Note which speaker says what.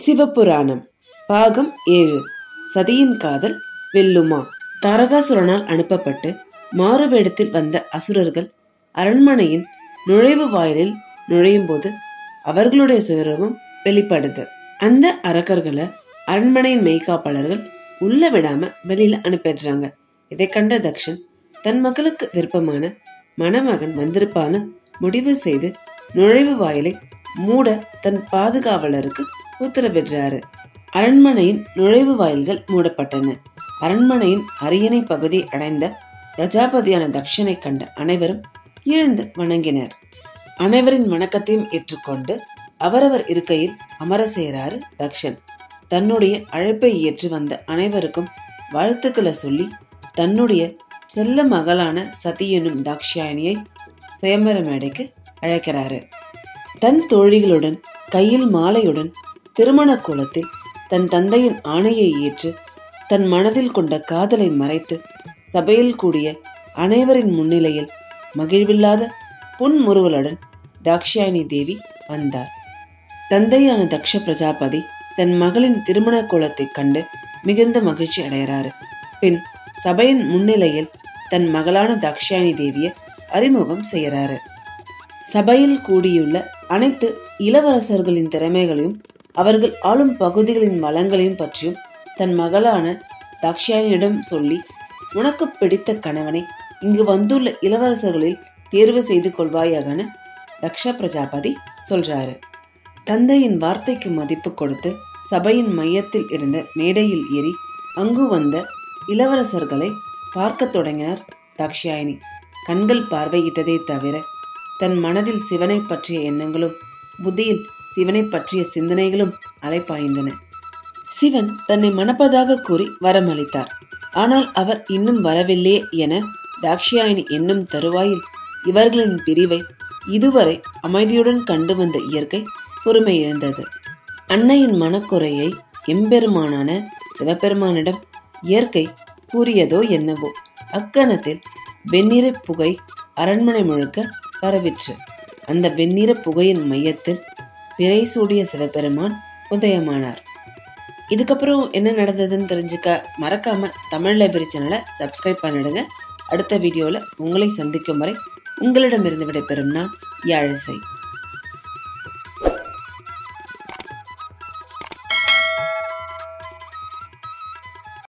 Speaker 1: சிவபுராணம் பாகம் 7 சதியின் காதல் வெல்லுமா. தாரகாசுரனால் அனுப்பப்பட்டு மாறுவேடத்தில் வந்த அசுரர்கள் அரண்மனையின் நுழைவு வாயிலில் நுழையும் போது அவர்களுடைய சுயரூபம் வெளிப்படுது. அந்த அரக்கர்களை அரண்மனையின் மெய்காப்பாளர்கள் உள்ள விடாம வெளியில அனுப்பிடுறாங்க. இதை கண்ட தக்ஷன் தன் மகளுக்கு விருப்பமான மணமகன் வந்திருப்பான்னு முடிவு செய்து நுழைவு வாயிலை மூட தன் பாதுகாவலருக்கு உத்தரவிடுறாரு. அரண்மனையின் நுழைவு வாயில்கள் மூடப்பட்டன. அரண்மனையின் அரியணை பகுதியை அடைந்த பிரஜாபதியான தக்ஷனை கண்ட அனைவரும் எழுந்து வணங்கினர். அனைவரின் வணக்கத்தையும் ஏற்றுக்கொண்டு அவரவர் இருக்கையில் அமர செய்கிறாரு தக்ஷன். தன்னுடைய அழைப்பை ஏற்று வந்த அனைவருக்கும் வாழ்த்துக்களை சொல்லி தன்னுடைய செல்ல மகளான சதி எனும் தாக்ஷாயணியை சுயம்பர மேடைக்கு அழைக்கிறாரு. தன் தோழிகளுடன் கையில் மாலையுடன் திருமண கோலத்தில் தன் தந்தையின் ஆணையை ஏற்று தன் மனதில் கொண்ட காதலை மறைத்து சபையில் கூடிய அனைவரின் முன்னிலையில் மகிழ்வில்லாத புன்முறுவலுடன் தாக்ஷாயணி தேவி வந்தார். தந்தையான தக்ஷ பிரஜாபதி தன் மகளின் திருமண கோலத்தை கண்டு மிகுந்த மகிழ்ச்சி அடைகிறாரு. பின் சபையின் முன்னிலையில் தன் மகளான தாக்ஷாயணி தேவியை அறிமுகம் செய்கிறாரு. சபையில் கூடியுள்ள அனைத்து இளவரசர்களின் திறமைகளையும் அவர்கள் ஆளும் பகுதிகளின் வளங்களையும் பற்றியும் தன் மகளான தாக்ஷாயணியிடம் சொல்லி, உனக்கு பிடித்த கணவனை இங்கு வந்துள்ள இளவரசர்களில் தேர்வு செய்து கொள்வாயாகனு தக்ஷ பிரஜாபதி சொல்றாரு. தந்தையின் வார்த்தைக்கு மதிப்பு கொடுத்து சபையின் மையத்தில் இருந்த மேடையில் ஏறி அங்கு வந்த இளவரசர்களை பார்க்க தொடங்கினார் தாக்ஷாயணி. கண்கள் பார்வையிட்டதை தவிர தன் மனதில் சிவனை பற்றிய எண்ணங்களும் புத்தியில் சிவனை பற்றிய சிந்தனைகளும் அலைப்பாய்ந்தன. சிவன் தன்னை மணப்பதாக கூறி வரமளித்தார். ஆனால் அவர் இன்னும் வரவில்லையே என தாக்ஷாயணி என்னும் தருவாயில் இவர்களின் பிரிவை இதுவரை அமைதியுடன் கண்டு வந்த இயற்கை பொறுமை இழந்தது. அன்னையின் மனக்குறையை எம்பெருமானான சிவபெருமானிடம் இயற்கை கூறியதோ என்னவோ. அக்கணத்தில் வெண்ணிற புகை அரண்மனை முழுக்க பரவிற்று. அந்த வெண்ணிற புகையின் மையத்தில் பிறை சூடிய சிவபெருமான் உதயமானார். இதுக்கப்புறம் என்ன நடந்ததுன்னு தெரிஞ்சுக்க மறக்காம தமிழ் லைப்ரரி சேனலை சப்ஸ்கிரைப் பண்ணிடுங்க. அடுத்த வீடியோல உங்களை சந்திக்கும் வரை உங்களிடமிருந்து விடைபெறும் நான் யாழிசை.